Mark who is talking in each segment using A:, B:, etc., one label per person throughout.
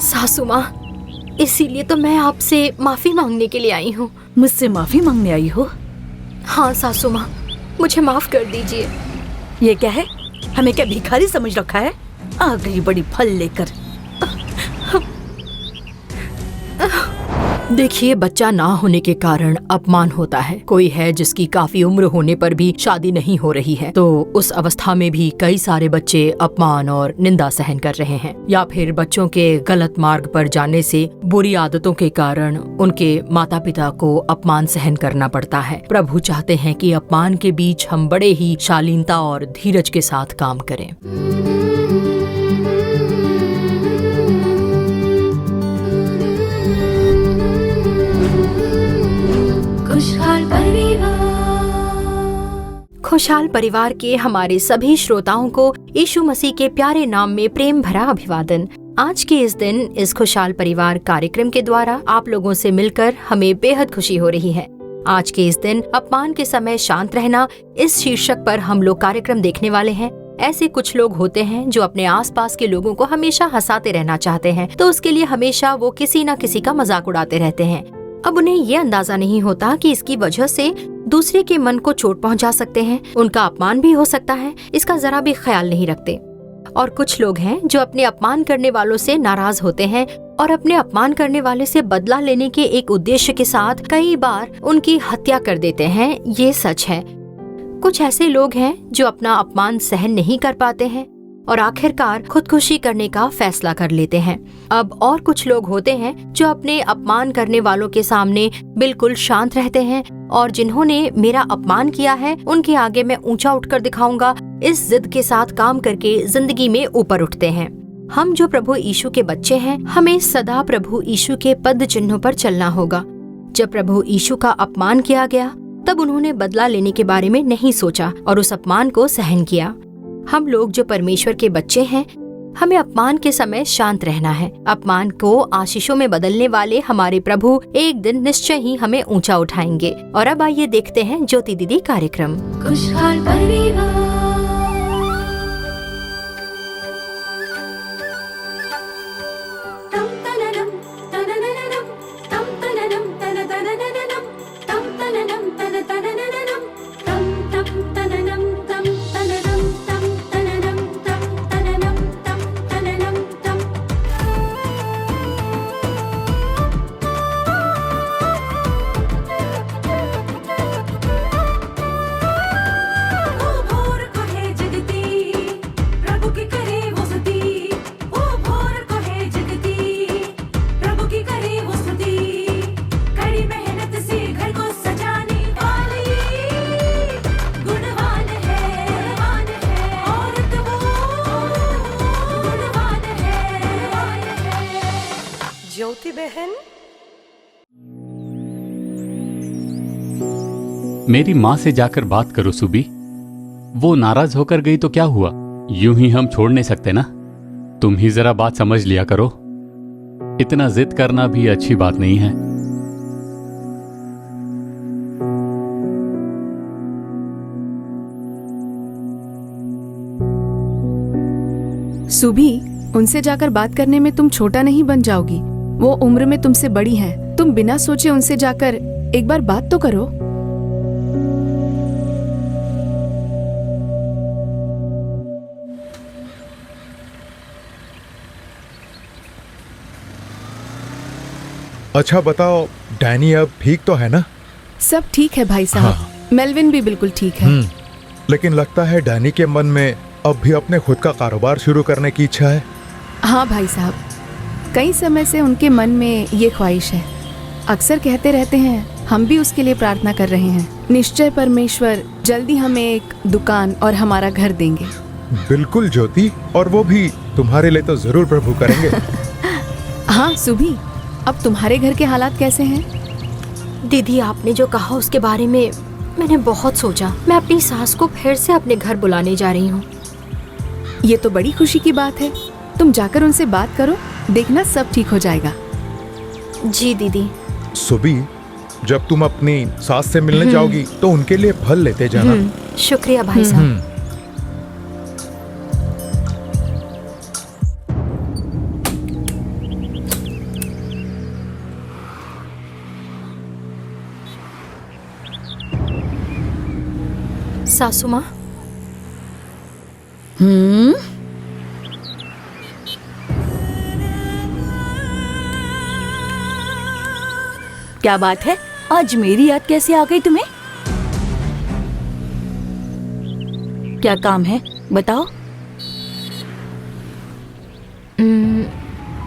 A: सासू माँ, इसीलिए तो मैं आपसे माफी मांगने के लिए आई हूँ।
B: मुझसे माफी मांगने आई हो?
A: हाँ सासू माँ, मुझे माफ कर दीजिए।
B: ये क्या है? हमें क्या भिखारी समझ रखा है? आ गई बड़ी फल लेकर।
C: देखिए, बच्चा ना होने के कारण अपमान होता है। कोई है जिसकी काफी उम्र होने पर भी शादी नहीं हो रही है, तो उस अवस्था में भी कई सारे बच्चे अपमान और निंदा सहन कर रहे हैं, या फिर बच्चों के गलत मार्ग पर जाने से बुरी आदतों के कारण उनके माता पिता को अपमान सहन करना पड़ता है। प्रभु चाहते हैं कि अपमान के बीच हम बड़े ही शालीनता और धीरज के साथ काम करें।
A: खुशहाल परिवार के हमारे सभी श्रोताओं को यीशु मसीह के प्यारे नाम में प्रेम भरा अभिवादन। आज के इस दिन इस खुशहाल परिवार कार्यक्रम के द्वारा आप लोगों से मिलकर हमें बेहद खुशी हो रही है। आज के इस दिन अपमान के समय शांत रहना, इस शीर्षक पर हम लोग कार्यक्रम देखने वाले हैं। ऐसे कुछ लोग होते हैं जो अपने आसपास के लोगों को हमेशा हंसाते रहना चाहते हैं, तो उसके लिए हमेशा वो किसी न किसी का मजाक उड़ाते रहते हैं। अब उन्हें ये अंदाजा नहीं होता कि इसकी वजह से दूसरे के मन को चोट पहुंचा सकते हैं, उनका अपमान भी हो सकता है, इसका जरा भी ख्याल नहीं रखते। और कुछ लोग हैं जो अपने अपमान करने वालों से नाराज होते हैं और अपने अपमान करने वाले से बदला लेने के एक उद्देश्य के साथ कई बार उनकी हत्या कर देते हैं। ये सच है। कुछ ऐसे लोग हैं जो अपना अपमान सहन नहीं कर पाते हैं और आखिरकार खुदकुशी करने का फैसला कर लेते हैं। अब और कुछ लोग होते हैं जो अपने अपमान करने वालों के सामने बिल्कुल शांत रहते हैं और जिन्होंने मेरा अपमान किया है उनके आगे मैं ऊंचा उठकर दिखाऊंगा, इस जिद के साथ काम करके जिंदगी में ऊपर उठते हैं। हम जो प्रभु यीशु के बच्चे हैं, हमें सदा प्रभु यीशु के पद चिन्हों पर चलना होगा। जब प्रभु यीशु का अपमान किया गया तब उन्होंने बदला लेने के बारे में नहीं सोचा और उस अपमान को सहन किया। हम लोग जो परमेश्वर के बच्चे हैं, हमें अपमान के समय शांत रहना है। अपमान को आशीषों में बदलने वाले हमारे प्रभु एक दिन निश्चय ही हमें ऊंचा उठाएंगे। और अब आइए देखते हैं ज्योति दीदी कार्यक्रम खुशहाल परिवार।
B: ज्योति बहन,
D: मेरी माँ से जाकर बात करो सुबी। वो नाराज होकर गई तो क्या हुआ, यूं ही हम छोड़ नहीं सकते ना। तुम ही जरा बात समझ लिया करो। इतना जिद करना भी अच्छी बात नहीं है।
E: सुबी, उनसे जाकर बात करने में तुम छोटा नहीं बन जाओगी। वो उम्र में तुमसे बड़ी हैं। तुम बिना सोचे उनसे जाकर एक बार बात तो करो।
F: अच्छा बताओ, डैनी अब ठीक तो है ना?
E: सब ठीक है भाई साहब।
F: हाँ।
E: मेलविन भी बिल्कुल ठीक है।
F: लेकिन लगता है डैनी के मन में अब भी अपने खुद का कारोबार शुरू करने की इच्छा है।
E: हाँ भाई साहब, कई समय से उनके मन में ये ख्वाहिश है। अक्सर कहते रहते हैं, हम भी उसके लिए प्रार्थना कर रहे हैं। निश्चय परमेश्वर जल्दी हमें एक दुकान और हमारा घर देंगे।
F: बिल्कुल ज्योति, और वो भी तुम्हारे लिए तो जरूर प्रभु करेंगे।
E: हाँ सुबी, अब तुम्हारे घर के हालात कैसे हैं?
A: दीदी, आपने जो कहा उसके बारे में मैंने बहुत सोचा। मैं अपनी सास को फिर से अपने घर बुलाने जा रही हूँ।
E: ये तो बड़ी खुशी की बात है। तुम जाकर उनसे बात करो, देखना सब ठीक हो जाएगा।
A: जी दीदी।
F: सुबी, जब तुम अपनी सास से मिलने जाओगी तो उनके लिए फल लेते जाना।
A: शुक्रिया भाई साहब। सासू माँ,
B: क्या बात है, आज मेरी याद कैसे आ गई तुम्हें? क्या काम है, बताओ।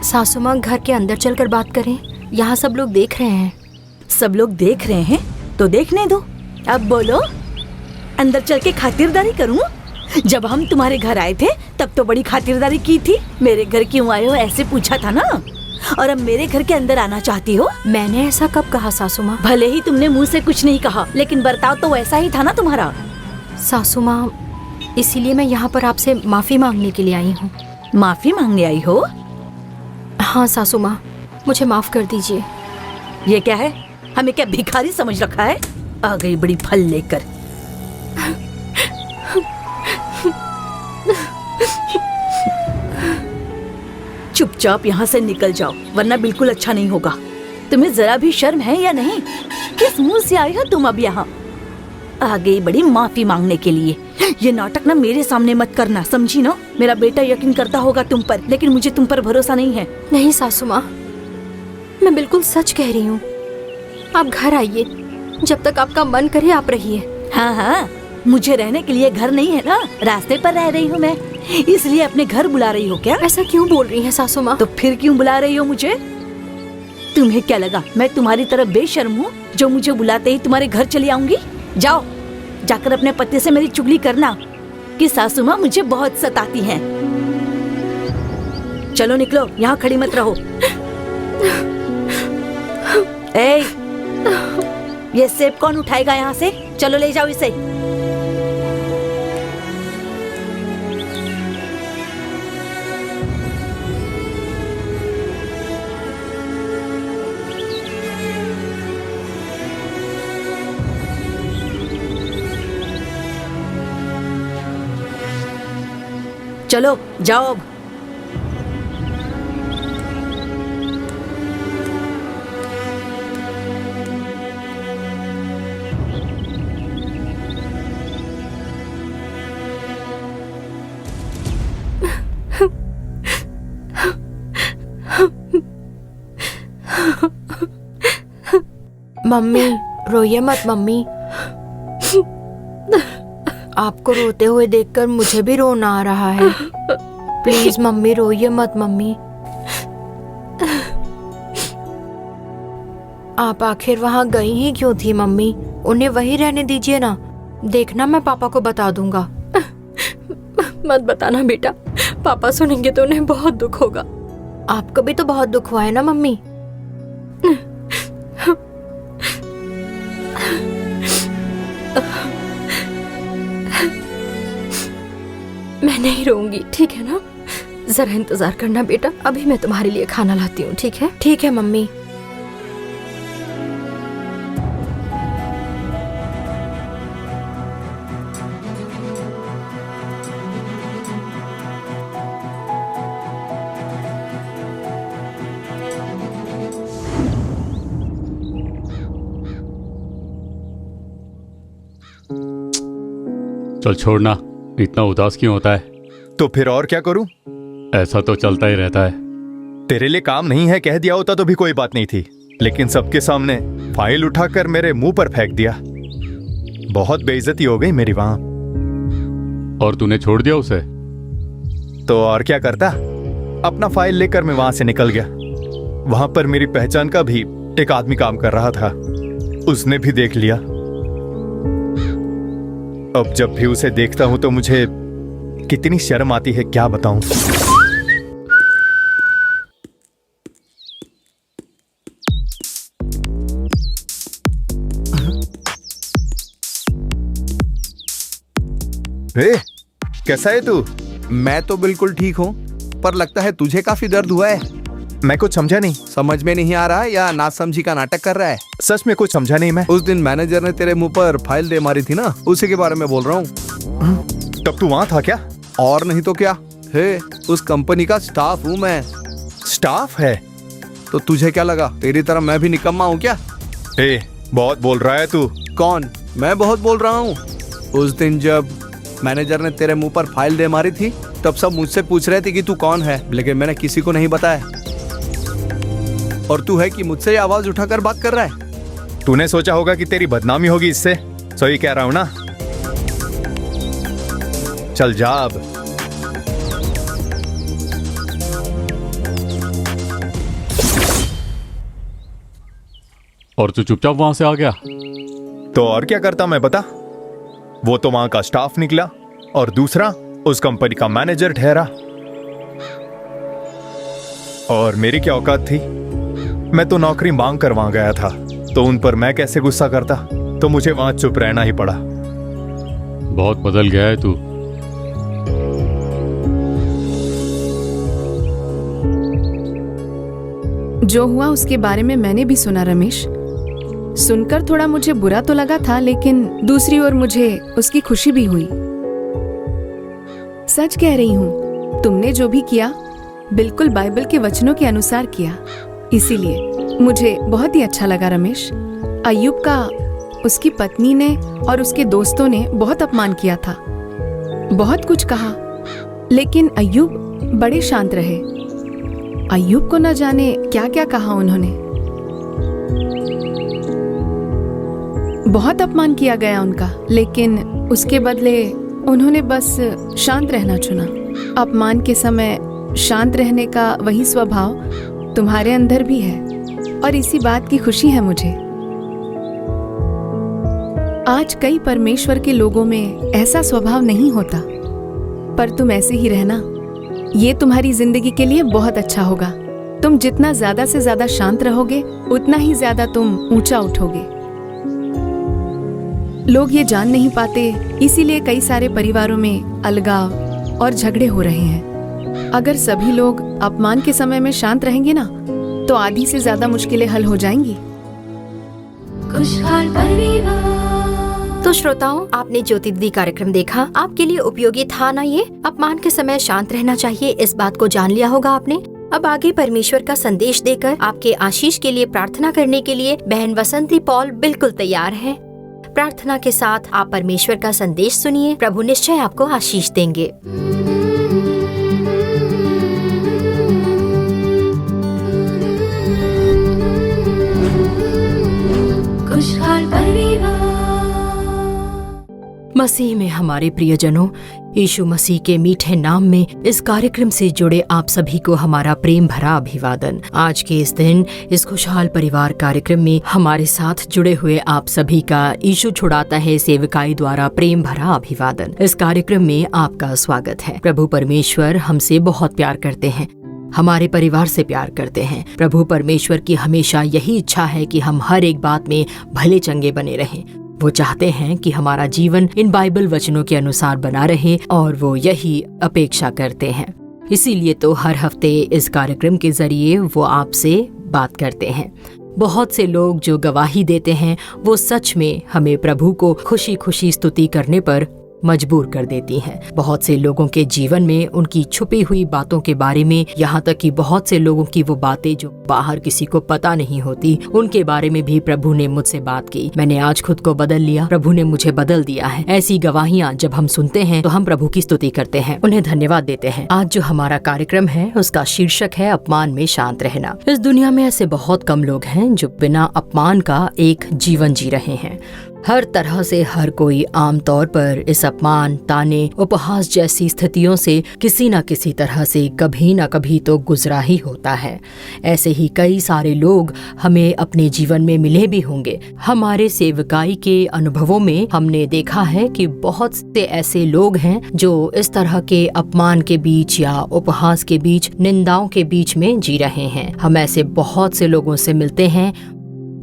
A: सासू माँ, घर के अंदर चलकर बात करें, यहाँ सब लोग देख रहे हैं।
B: सब लोग देख रहे हैं तो देखने दो। अब बोलो, अंदर चल के खातिरदारी करूं? जब हम तुम्हारे घर आए थे तब तो बड़ी खातिरदारी की थी। मेरे घर क्यों आए हो ऐसे पूछा था ना, और अब मेरे घर के अंदर आना चाहती हो?
A: मैंने ऐसा कब कहा सासू माँ?
B: भले ही तुमने मुंह से कुछ नहीं कहा, लेकिन बर्ताव तो वैसा ही था ना तुम्हारा।
A: सासू माँ, इसीलिए मैं यहाँ पर आपसे माफी मांगने के लिए आई हूँ।
B: माफी मांगने आई हो?
A: हाँ सासू माँ, मुझे माफ कर दीजिए।
B: ये क्या है, हमें क्या भिखारी समझ रखा है? आ गई बड़ी फल लेकर। चुपचाप यहाँ से निकल जाओ, वरना बिल्कुल अच्छा नहीं होगा। तुम्हें जरा भी शर्म है या नहीं? किस मुंह से आई हो तुम अब यहाँ? आ गई बड़ी माफी मांगने के लिए। ये नाटक ना मेरे सामने मत करना, समझी ना? मेरा बेटा यकीन करता होगा तुम पर, लेकिन मुझे तुम पर भरोसा नहीं है।
A: नहीं सासू माँ, मैं बिल्कुल सच कह रही हूँ। आप घर आइए, जब तक आपका मन करे आप रहिए।
B: हाँ हाँ, मुझे रहने के लिए घर नहीं है ना, रास्ते पर रह रही हूँ मैं, इसलिए अपने घर बुला रही हो क्या?
A: ऐसा क्यों बोल रही हैं सासू माँ?
B: तो फिर क्यों बुला रही हो मुझे? तुम्हें क्या लगा मैं तुम्हारी तरह बेशर्म हूँ जो मुझे बुलाते ही तुम्हारे घर चली आऊंगी? जाओ, जाकर अपने पति से मेरी चुगली करना कि सासू माँ मुझे बहुत सताती हैं। चलो निकलो, यहाँ खड़ी मत रहो। ए, ये सेब कौन उठाएगा यहाँ से? चलो ले जाओ इसे। चलो जाओ अब।
A: मम्मी, रोइए मत मम्मी। आपको रोते हुए देखकर मुझे भी रोना आ रहा है। प्लीज मम्मी, रोइए मत मम्मी। आप आखिर वहाँ गई ही क्यों थी मम्मी? उन्हें वहीं रहने दीजिए ना, देखना मैं पापा को बता दूंगा। मत बताना बेटा, पापा सुनेंगे तो उन्हें बहुत दुख होगा। आपको भी तो बहुत दुख हुआ है ना मम्मी? मैं नहीं रोऊंगी, ठीक है ना? जरा इंतजार करना बेटा, अभी मैं तुम्हारे लिए खाना लाती हूँ, ठीक है? ठीक है मम्मी।
D: चल छोड़ना, इतना उदास क्यों होता है?
F: तो फिर और क्या करूं?
D: ऐसा तो चलता ही रहता है।
F: तेरे लिए काम नहीं है कह दिया होता तो भी कोई बात नहीं थी, लेकिन सबके सामने फाइल उठाकर मेरे मुंह पर फेंक दिया। बहुत बेइज्जती हो गई मेरी वहां।
D: और तूने छोड़ दिया उसे?
F: तो और क्या करता, अपना फाइल लेकर मैं वहां से निकल गया। वहां पर मेरी पहचान का भी एक आदमी काम कर रहा था, उसने भी देख लिया। अब जब भी उसे देखता हूं तो मुझे कितनी शर्म आती है, क्या बताऊं। कैसा है तू?
G: मैं तो बिल्कुल ठीक हूँ, पर लगता है तुझे काफी दर्द हुआ है।
F: मैं कुछ समझा नहीं।
G: समझ में नहीं आ रहा है या नासमझी का नाटक कर रहा है?
F: सच में कुछ समझा नहीं मैं।
G: उस दिन मैनेजर ने तेरे मुंह पर फाइल दे मारी थी ना, उसी के बारे में बोल रहा हूँ।
F: तब तू वहां था क्या?
G: और नहीं तो क्या है, उस कंपनी का स्टाफ हूँ मैं।
F: स्टाफ है
G: तो तुझे क्या लगा तेरी तरह मैं भी निकम्मा हूँ क्या?
F: बहुत बोल रहा है तू।
G: कौन? मैं बहुत बोल रहा हूँ। उस दिन जब मैनेजर ने तेरे मुंह पर फाइल दे मारी थी तब सब मुझसे पूछ रहे थे कि तू कौन है, लेकिन मैंने किसी को नहीं बताया। और तू है कि मुझसे ही आवाज उठाकर बात कर रहा है।
F: तूने सोचा होगा कि तेरी बदनामी होगी इससे, सही कह रहा हूं ना? चल जा अब।
D: और तू चुपचाप वहां से आ गया?
F: तो और क्या करता मैं, बता। वो तो वहां का स्टाफ निकला और दूसरा उस कंपनी का मैनेजर ठहरा। और मेरी क्या औकात थी, मैं तो नौकरी मांग कर वहां गया था, तो उन पर मैं कैसे गुस्सा करता। तो मुझे वहां चुप रहना ही पड़ा।
D: बहुत बदल गया है तू।
E: जो हुआ उसके बारे में मैंने भी सुना रमेश। सुनकर थोड़ा मुझे बुरा तो लगा था, लेकिन दूसरी ओर मुझे उसकी खुशी भी हुई। सच कह रही हूँ, तुमने जो भी किया बिल्कुल बाइबल के वचनों के अनुसार किया, इसीलिए मुझे बहुत ही अच्छा लगा रमेश। अय्यूब का उसकी पत्नी ने और उसके दोस्तों ने बहुत अपमान किया था, बहुत कुछ कहा, लेकिन अय्यूब बड़े शांत रहे। अय्यूब को न जाने क्या क्या कहा उन्होंने। बहुत अपमान किया गया उनका, लेकिन उसके बदले उन्होंने बस शांत रहना चुना। अपमान के समय शांत रहने का वही स्वभाव तुम्हारे अंदर भी है, और इसी बात की खुशी है मुझे। आज कई परमेश्वर के लोगों में ऐसा स्वभाव नहीं होता, पर तुम ऐसे ही रहना। ये तुम्हारी जिंदगी के लिए बहुत अच्छा होगा। तुम जितना ज्यादा से ज्यादा शांत रहोगे, उतना ही ज्यादा तुम ऊंचा उठोगे। लोग ये जान नहीं पाते, इसीलिए कई सारे परिवारों में अलगाव और झगड़े हो रहे हैं। अगर सभी लोग अपमान के समय में शांत रहेंगे ना, तो आधी से ज्यादा मुश्किलें हल हो जाएंगी।
A: खुशहाल परिवार। तो श्रोताओं, आपने ज्योति दीदी कार्यक्रम देखा। आपके लिए उपयोगी था ना ये? अपमान के समय शांत रहना चाहिए, इस बात को जान लिया होगा आपने। अब आगे परमेश्वर का संदेश देकर आपके आशीष के लिए प्रार्थना करने के लिए बहन वसंती पॉल बिल्कुल तैयार है। प्रार्थना के साथ आप परमेश्वर का संदेश सुनिए। प्रभु निश्चय आपको आशीष देंगे। खुशहाल परिवार।
C: मसीह में हमारे प्रियजनों, यीशु मसीह के मीठे नाम में इस कार्यक्रम से जुड़े आप सभी को हमारा प्रेम भरा अभिवादन। आज के इस दिन इस खुशहाल परिवार कार्यक्रम में हमारे साथ जुड़े हुए आप सभी का यीशु छुड़ाता है सेवकाई द्वारा प्रेम भरा अभिवादन। इस कार्यक्रम में आपका स्वागत है। प्रभु परमेश्वर हमसे बहुत प्यार करते हैं, हमारे परिवार से प्यार करते हैं। प्रभु परमेश्वर की हमेशा यही इच्छा है कि हम हर एक बात में भले चंगे बने रहें। वो चाहते हैं कि हमारा जीवन इन बाइबल वचनों के अनुसार बना रहे, और वो यही अपेक्षा करते हैं। इसीलिए तो हर हफ्ते इस कार्यक्रम के जरिए वो आपसे बात करते हैं। बहुत से लोग जो गवाही देते हैं, वो सच में हमें प्रभु को खुशी खुशी स्तुति करने पर मजबूर कर देती हैं। बहुत से लोगों के जीवन में उनकी छुपी हुई बातों के बारे में, यहाँ तक कि बहुत से लोगों की वो बातें जो बाहर किसी को पता नहीं होती, उनके बारे में भी प्रभु ने मुझसे बात की। मैंने आज खुद को बदल लिया, प्रभु ने मुझे बदल दिया है। ऐसी गवाहियाँ जब हम सुनते हैं तो हम प्रभु की स्तुति करते हैं, उन्हें धन्यवाद देते हैं। आज जो हमारा कार्यक्रम है उसका शीर्षक है अपमान में शांत रहना। इस दुनिया में ऐसे बहुत कम लोग हैं जो बिना अपमान का एक जीवन जी रहे हैं। हर तरह से हर कोई आमतौर पर इस अपमान, ताने, उपहास जैसी स्थितियों से किसी न किसी तरह से कभी न कभी तो गुजरा ही होता है। ऐसे ही कई सारे लोग हमें अपने जीवन में मिले भी होंगे। हमारे सेवकाई के अनुभवों में हमने देखा है कि बहुत से ऐसे लोग हैं जो इस तरह के अपमान के बीच या उपहास के बीच, निंदाओं के बीच में जी रहे हैं। हम ऐसे बहुत से लोगों से मिलते हैं,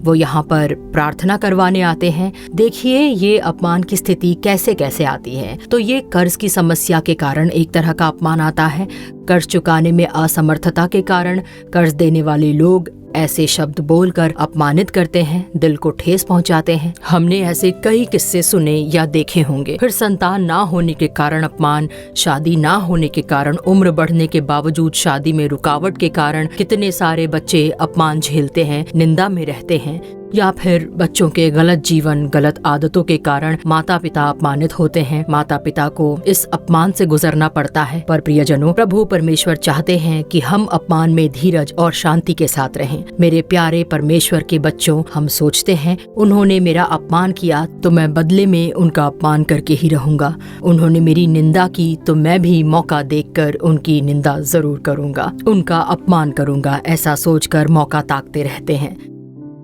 C: वो यहाँ पर प्रार्थना करवाने आते हैं। देखिए ये अपमान की स्थिति कैसे कैसे आती है। तो ये कर्ज की समस्या के कारण एक तरह का अपमान आता है। कर्ज चुकाने में असमर्थता के कारण कर्ज देने वाले लोग ऐसे शब्द बोलकर अपमानित करते हैं, दिल को ठेस पहुंचाते हैं। हमने ऐसे कई किस्से सुने या देखे होंगे। फिर संतान ना होने के कारण अपमान, शादी ना होने के कारण, उम्र बढ़ने के बावजूद शादी में रुकावट के कारण कितने सारे बच्चे अपमान झेलते हैं, निंदा में रहते हैं। या फिर बच्चों के गलत जीवन, गलत आदतों के कारण माता पिता अपमानित होते हैं, माता पिता को इस अपमान से गुजरना पड़ता है। पर प्रियजनों, प्रभु परमेश्वर चाहते हैं कि हम अपमान में धीरज और शांति के साथ रहें। मेरे प्यारे परमेश्वर के बच्चों, हम सोचते हैं उन्होंने मेरा अपमान किया तो मैं बदले में उनका अपमान करके ही रहूंगा। उन्होंने मेरी निंदा की तो मैं भी मौका देखकर उनकी निंदा जरूर करूंगा, उनका अपमान करूंगा। ऐसा सोचकर मौका ताकते रहते हैं।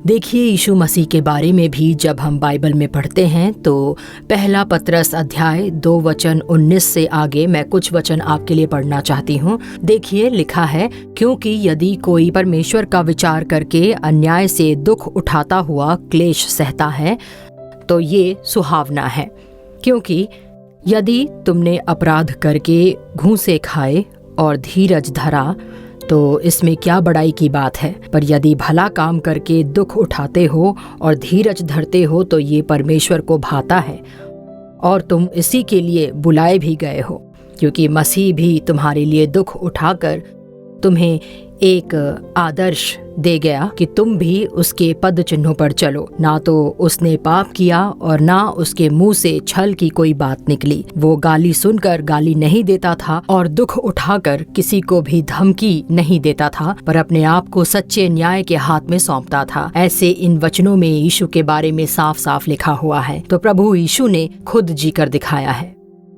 C: देखिए, यीशु मसीह के बारे में भी जब हम बाइबल में पढ़ते हैं तो पहला पतरस अध्याय 2 वचन 19 से आगे मैं कुछ वचन आपके लिए पढ़ना चाहती हूँ। देखिए, लिखा है, क्योंकि यदि कोई परमेश्वर का विचार करके अन्याय से दुख उठाता हुआ क्लेश सहता है तो ये सुहावना है। क्योंकि यदि तुमने अपराध करके घूंसे खाए और धीरज धरा तो इसमें क्या बड़ाई की बात है। पर यदि भला काम करके दुख उठाते हो और धीरज धरते हो तो ये परमेश्वर को भाता है और तुम इसी के लिए बुलाए भी गए हो, क्योंकि मसीह भी तुम्हारे लिए दुख उठाकर तुम्हें एक आदर्श दे गया कि तुम भी उसके पद चिन्हों पर चलो। ना तो उसने पाप किया और ना उसके मुंह से छल की कोई बात निकली। वो गाली सुनकर गाली नहीं देता था और दुख उठाकर किसी को भी धमकी नहीं देता था, पर अपने आप को सच्चे न्याय के हाथ में सौंपता था। ऐसे इन वचनों में यीशु के बारे में साफ साफ लिखा हुआ है। तो प्रभु यीशु ने खुद जीकर दिखाया है।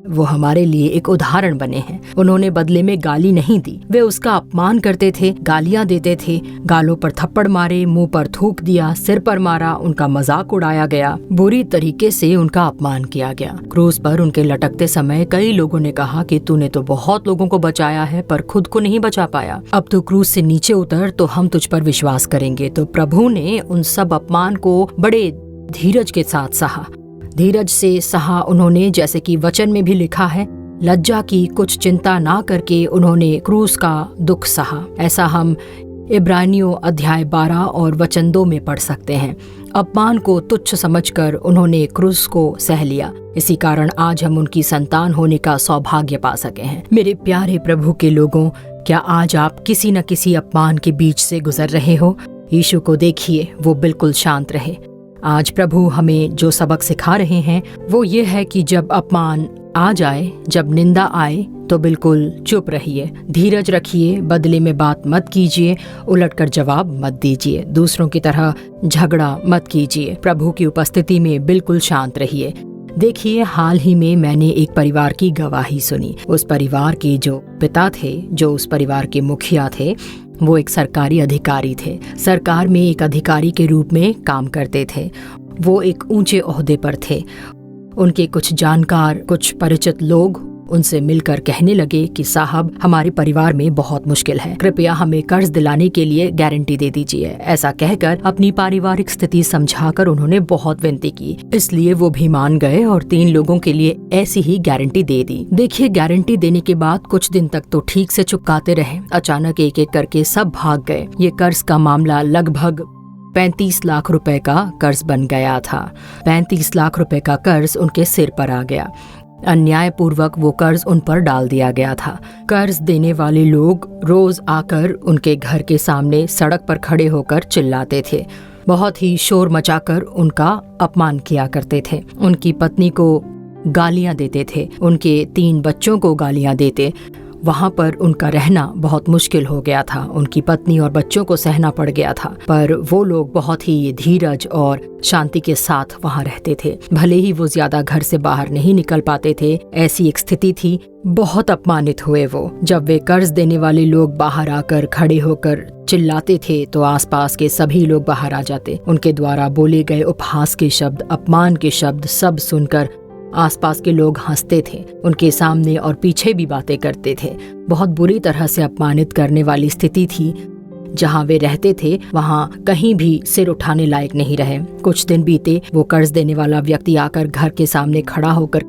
C: वो हमारे लिए एक उदाहरण बने हैं। उन्होंने बदले में गाली नहीं दी, वे उसका अपमान करते थे, गालियां देते थे, गालों पर थप्पड़ मारे, मुंह पर थूक दिया, सिर पर मारा, उनका मजाक उड़ाया गया, बुरी तरीके से उनका अपमान किया गया। क्रूस पर उनके लटकते समय कई लोगों ने कहा कि तूने तो बहुत लोगों को बचाया है पर खुद को नहीं बचा पाया, अब तू क्रूस से नीचे उतर तो हम तुझ पर विश्वास करेंगे। तो प्रभु ने उन सब अपमान को बड़े धीरज के साथ सहा। धीरज से सहा उन्होंने, जैसे कि वचन में भी लिखा है, लज्जा की कुछ चिंता ना करके उन्होंने क्रूस का दुख सहा। ऐसा हम इब्रानियों अध्याय 12 और वचन 2 में पढ़ सकते हैं। अपमान को तुच्छ समझकर उन्होंने क्रूस को सह लिया। इसी कारण आज हम उनकी संतान होने का सौभाग्य पा सके हैं। मेरे प्यारे प्रभु के लोगों, क्या आज आप किसी न किसी अपमान के बीच से गुजर रहे हो? यीशु को देखिए, वो बिल्कुल शांत रहे। आज प्रभु हमें जो सबक सिखा रहे हैं वो ये है कि जब अपमान आ जाए, जब निंदा आए तो बिल्कुल चुप रहिए, धीरज रखिए, बदले में बात मत कीजिए, उलटकर जवाब मत दीजिए, दूसरों की तरह झगड़ा मत कीजिए, प्रभु की उपस्थिति में बिल्कुल शांत रहिए। देखिए, हाल ही में मैंने एक परिवार की गवाही सुनी। उस परिवार के जो पिता थे, जो उस परिवार के मुखिया थे, वो एक सरकारी अधिकारी थे। सरकार में एक अधिकारी के रूप में काम करते थे। वो एक ऊंचे ओहदे पर थे। उनके कुछ जानकार, कुछ परिचित लोग उनसे मिलकर कहने लगे कि साहब, हमारे परिवार में बहुत मुश्किल है, कृपया हमें कर्ज दिलाने के लिए गारंटी दे दीजिए। ऐसा कहकर अपनी पारिवारिक स्थिति समझाकर उन्होंने बहुत विनती की। इसलिए वो भी मान गए और 3 लोगों के लिए ऐसी ही गारंटी दे दी। देखिए, गारंटी देने के बाद कुछ दिन तक तो ठीक से चुपकाते रहे। अचानक एक एक करके सब भाग गए। ये कर्ज का मामला लगभग 35 लाख रुपए का कर्ज बन गया था। 35 लाख रुपए का कर्ज उनके सिर पर आ गया। अन्यायपूर्वक वो कर्ज उन पर डाल दिया गया था। कर्ज देने वाले लोग रोज आकर उनके घर के सामने सड़क पर खड़े होकर चिल्लाते थे, बहुत ही शोर मचाकर उनका अपमान किया करते थे। उनकी पत्नी को गालियां देते थे, उनके 3 बच्चों को गालियां देते। वहाँ पर उनका रहना बहुत मुश्किल हो गया था। उनकी पत्नी और बच्चों को सहना पड़ गया था, पर वो लोग बहुत ही धीरज और शांति के साथ वहाँ रहते थे। भले ही वो ज्यादा घर से बाहर नहीं निकल पाते थे, ऐसी एक स्थिति थी। बहुत अपमानित हुए वो। जब वे कर्ज देने वाले लोग बाहर आकर खड़े होकर चिल्लाते थे तो आसपास के सभी लोग बाहर आ जाते। उनके द्वारा बोले गए उपहास के शब्द, अपमान के शब्द सब सुनकर आसपास के लोग हंसते थे, उनके सामने और पीछे भी बातें करते थे। बहुत बुरी तरह से अपमानित करने वाली स्थिति थी। जहाँ वे रहते थे वहाँ कहीं भी सिर उठाने लायक नहीं रहे। कुछ दिन बीते, वो कर्ज देने वाला व्यक्ति आकर घर के सामने खड़ा होकर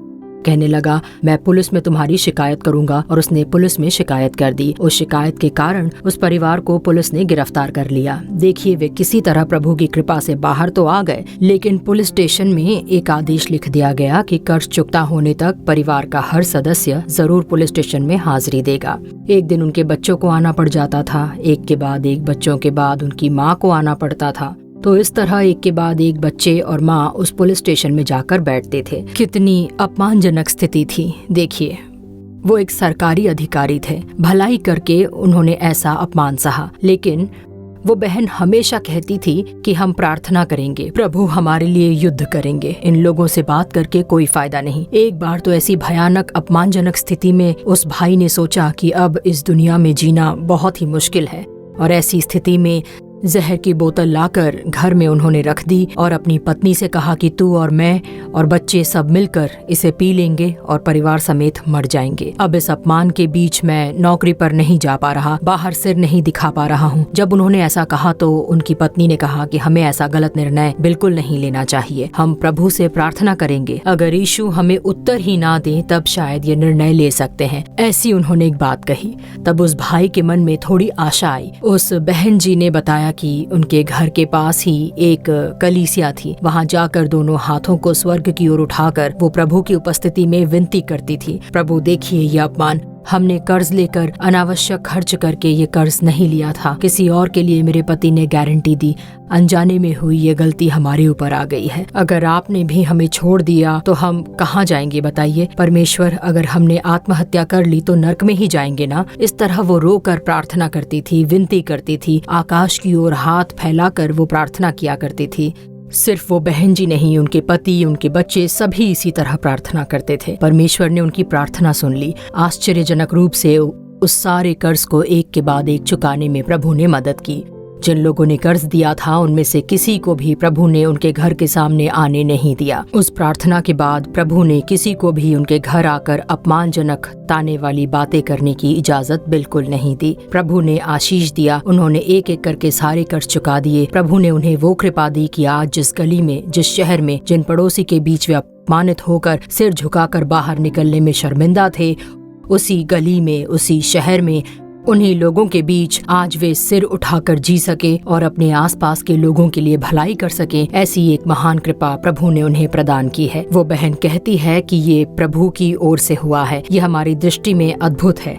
C: कहने लगा, मैं पुलिस में तुम्हारी शिकायत करूंगा। और उसने पुलिस में शिकायत कर दी। उस शिकायत के कारण उस परिवार को पुलिस ने गिरफ्तार कर लिया। देखिए, वे किसी तरह प्रभु की कृपा से बाहर तो आ गए, लेकिन पुलिस स्टेशन में एक आदेश लिख दिया गया कि कर्ज चुकता होने तक परिवार का हर सदस्य जरूर पुलिस स्टेशन में हाजिरी देगा। एक दिन उनके बच्चों को आना पड़ जाता था, एक के बाद एक बच्चों के बाद उनकी माँ को आना पड़ता था। तो इस तरह एक के बाद एक बच्चे और माँ उस पुलिस स्टेशन में जाकर बैठते थे। कितनी अपमानजनक स्थिति थी। देखिए, वो एक सरकारी अधिकारी थे, भलाई करके उन्होंने ऐसा अपमान सहा, लेकिन वो बहन हमेशा कहती थी कि हम प्रार्थना करेंगे, प्रभु हमारे लिए युद्ध करेंगे, इन लोगों से बात करके कोई फायदा नहीं। एक बार तो ऐसी भयानक अपमानजनक स्थिति में उस भाई ने सोचा कि अब इस दुनिया में जीना बहुत ही मुश्किल है, और ऐसी स्थिति में जहर की बोतल लाकर घर में उन्होंने रख दी और अपनी पत्नी से कहा कि तू और मैं और बच्चे सब मिलकर इसे पी लेंगे और परिवार समेत मर जाएंगे। अब इस अपमान के बीच मैं नौकरी पर नहीं जा पा रहा, बाहर सिर नहीं दिखा पा रहा हूँ। जब उन्होंने ऐसा कहा तो उनकी पत्नी ने कहा कि हमें ऐसा गलत निर्णय बिल्कुल नहीं लेना चाहिए, हम प्रभु से प्रार्थना करेंगे, अगर यीशु हमें उत्तर ही ना दे तब शायद ये निर्णय ले सकते हैं। ऐसी उन्होंने एक बात कही। तब उस भाई के मन में थोड़ी आशा आई। उस बहन जी ने बताया कि उनके घर के पास ही एक कलीसिया थी, वहां जाकर दोनों हाथों को स्वर्ग की ओर उठाकर वो प्रभु की उपस्थिति में विनती करती थी, प्रभु देखिए ये अपमान, हमने कर्ज लेकर अनावश्यक खर्च करके ये कर्ज नहीं लिया था, किसी और के लिए मेरे पति ने गारंटी दी, अनजाने में हुई ये गलती हमारे ऊपर आ गई है, अगर आपने भी हमें छोड़ दिया तो हम कहाँ जाएंगे बताइए परमेश्वर, अगर हमने आत्महत्या कर ली तो नर्क में ही जाएंगे ना। इस तरह वो रोकर प्रार्थना करती थी, विनती करती थी, आकाश की ओर हाथ फैलाकर वो प्रार्थना किया करती थी। सिर्फ वो बहन जी नहीं, उनके पति, उनके बच्चे सभी इसी तरह प्रार्थना करते थे। परमेश्वर ने उनकी प्रार्थना सुन ली। आश्चर्यजनक रूप से उस सारे कर्ज को एक के बाद एक चुकाने में प्रभु ने मदद की। जिन लोगों ने कर्ज दिया था उनमें से किसी को भी प्रभु ने उनके घर के सामने आने नहीं दिया। उस प्रार्थना के बाद प्रभु ने किसी को भी उनके घर आकर अपमानजनक ताने वाली बातें करने की इजाजत बिल्कुल नहीं दी। प्रभु ने आशीष दिया, उन्होंने एक एक करके सारे कर्ज चुका दिए। प्रभु ने उन्हें वो कृपा दी कि आज जिस गली में, जिस शहर में, जिन पड़ोसी के बीच वे अपमानित होकर सिर झुकाकर बाहर निकलने में शर्मिंदा थे, उसी गली में, उसी शहर में, उन्हीं लोगों के बीच आज वे सिर उठाकर जी सके और अपने आसपास के लोगों के लिए भलाई कर सके। ऐसी एक महान कृपा प्रभु ने उन्हें प्रदान की है। वो बहन कहती है कि ये प्रभु की ओर से हुआ है, ये हमारी दृष्टि में अद्भुत है।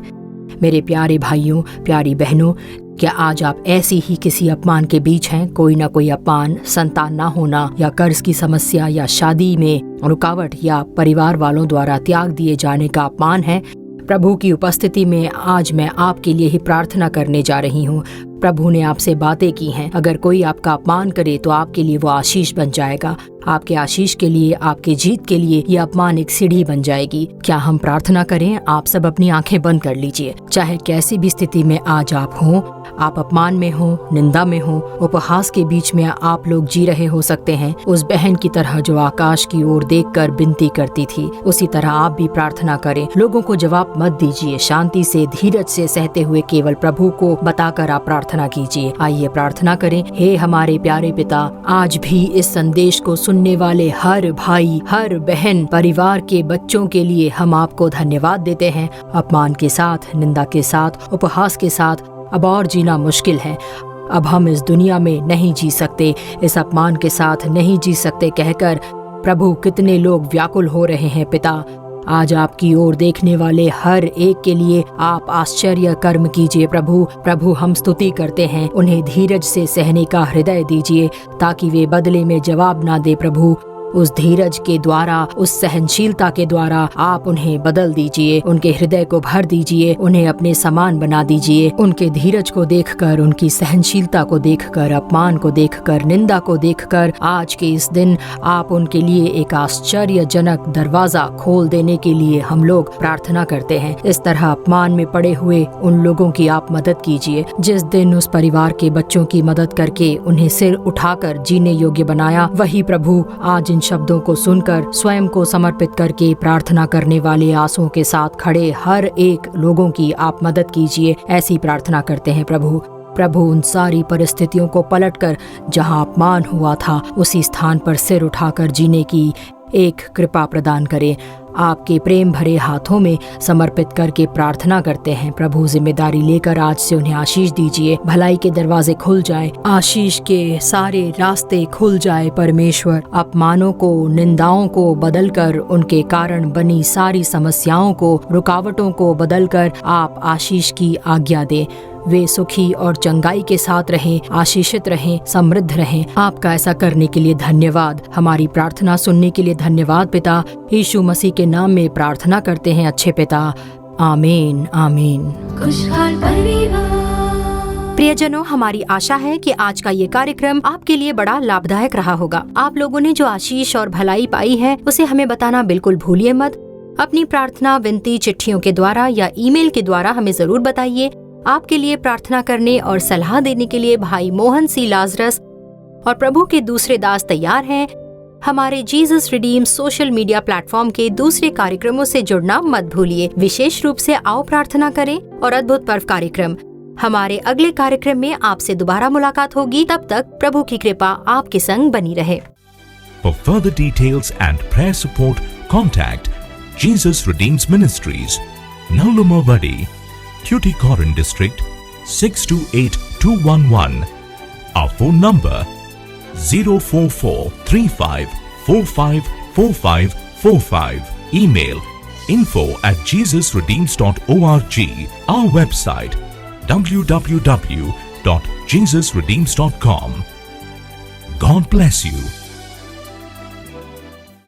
C: मेरे प्यारे भाइयों, प्यारी बहनों, क्या आज आप ऐसी ही किसी अपमान के बीच हैं? कोई ना कोई अपमान, संतान ना होना या कर्ज की समस्या या शादी में रुकावट या परिवार वालों द्वारा त्याग दिए जाने का अपमान है। प्रभु की उपस्थिति में आज मैं आपके लिए ही प्रार्थना करने जा रही हूँ। प्रभु ने आपसे बातें की हैं। अगर कोई आपका अपमान करे तो आपके लिए वो आशीष बन जाएगा। आपके आशीष के लिए, आपके जीत के लिए ये अपमान एक सीढ़ी बन जाएगी। क्या हम प्रार्थना करें? आप सब अपनी आंखें बंद कर लीजिए। चाहे कैसी भी स्थिति में आज आप हों, आप अपमान में हो, निंदा में हो, उपहास के बीच में आप लोग जी रहे हो सकते हैं। उस बहन की तरह जो आकाश की ओर देखकर विनती करती थी, उसी तरह आप भी प्रार्थना करें। लोगों को जवाब मत दीजिए, शांति से, धीरज से सहते हुए केवल प्रभु को बताकर आप प्रार्थना कीजिए। आइए प्रार्थना करें। हे हमारे प्यारे पिता, आज भी इस संदेश को सुनने वाले हर भाई, हर बहन, परिवार के बच्चों के लिए हम आपको धन्यवाद देते हैं। अपमान के साथ, निंदा के साथ, उपहास के साथ अब और जीना मुश्किल है। अब हम इस दुनिया में नहीं जी सकते, इस अपमान के साथ नहीं जी सकते कहकर प्रभु कितने लोग व्याकुल हो रहे हैं। पिता, आज आपकी ओर देखने वाले हर एक के लिए आप आश्चर्य कर्म कीजिए। प्रभु हम स्तुति करते हैं। उन्हें धीरज से सहने का हृदय दीजिए ताकि वे बदले में जवाब ना दे। प्रभु उस धीरज के द्वारा, उस सहनशीलता के द्वारा आप उन्हें बदल दीजिए, उनके हृदय को भर दीजिए, उन्हें अपने समान बना दीजिए। उनके धीरज को देखकर, उनकी सहनशीलता को देखकर, अपमान को देखकर, निंदा को देखकर आज के इस दिन आप उनके लिए एक आश्चर्यजनक दरवाजा खोल देने के लिए हम लोग प्रार्थना करते हैं। इस तरह अपमान में पड़े हुए उन लोगों की आप मदद कीजिए। जिस दिन उस परिवार के बच्चों की मदद करके उन्हें सिर उठाकर जीने योग्य बनाया, वही प्रभु आज शब्दों को सुनकर स्वयं को समर्पित करके प्रार्थना करने वाले आंसुओं के साथ खड़े हर एक लोगों की आप मदद कीजिए। ऐसी प्रार्थना करते हैं प्रभु उन सारी परिस्थितियों को पलटकर जहां अपमान हुआ था उसी स्थान पर सिर उठाकर जीने की एक कृपा प्रदान करें। आपके प्रेम भरे हाथों में समर्पित करके प्रार्थना करते हैं। प्रभु जिम्मेदारी लेकर आज से उन्हें आशीष दीजिए, भलाई के दरवाजे खुल जाए, आशीष के सारे रास्ते खुल जाए। परमेश्वर अपमानों को, निंदाओं को बदलकर, उनके कारण बनी सारी समस्याओं को, रुकावटों को बदलकर आप आशीष की आज्ञा दें। वे सुखी और चंगाई के साथ रहें, आशीषित रहें, समृद्ध रहें। आपका ऐसा करने के लिए धन्यवाद। हमारी प्रार्थना सुनने के लिए धन्यवाद पिता। यीशु मसीह के नाम में प्रार्थना करते हैं अच्छे पिता, आमीन आमीन।
A: प्रियजनों, हमारी आशा है कि आज का ये कार्यक्रम आपके लिए बड़ा लाभदायक रहा होगा। आप लोगों ने जो आशीष और भलाई पाई है उसे हमें बताना बिल्कुल भूलिए मत। अपनी प्रार्थना विनती चिट्ठियों के द्वारा या ईमेल के द्वारा हमें जरूर बताइए। आपके लिए प्रार्थना करने और सलाह देने के लिए भाई मोहन सी लाजरस और प्रभु के दूसरे दास तैयार हैं। हमारे Jesus redeem social media platform के दूसरे कार्यक्रमों से जुड़ना मत भूलिए। विशेष रूप से आओ प्रार्थना करें और अद्भुत पर्व कार्यक्रम। हमारे अगले कार्यक्रम में आपसे दोबारा मुलाकात होगी। तब तक प्रभु की कृपा आपके संग बनी रहे।
H: For further details and prayer support, contact Jesus Redeems Ministries, Nallumavadi, Tuticorin District, 628211. Our phone number 04435454545. Email info@jesusredeems.org. Our website www.jesusredeems.com. God bless you.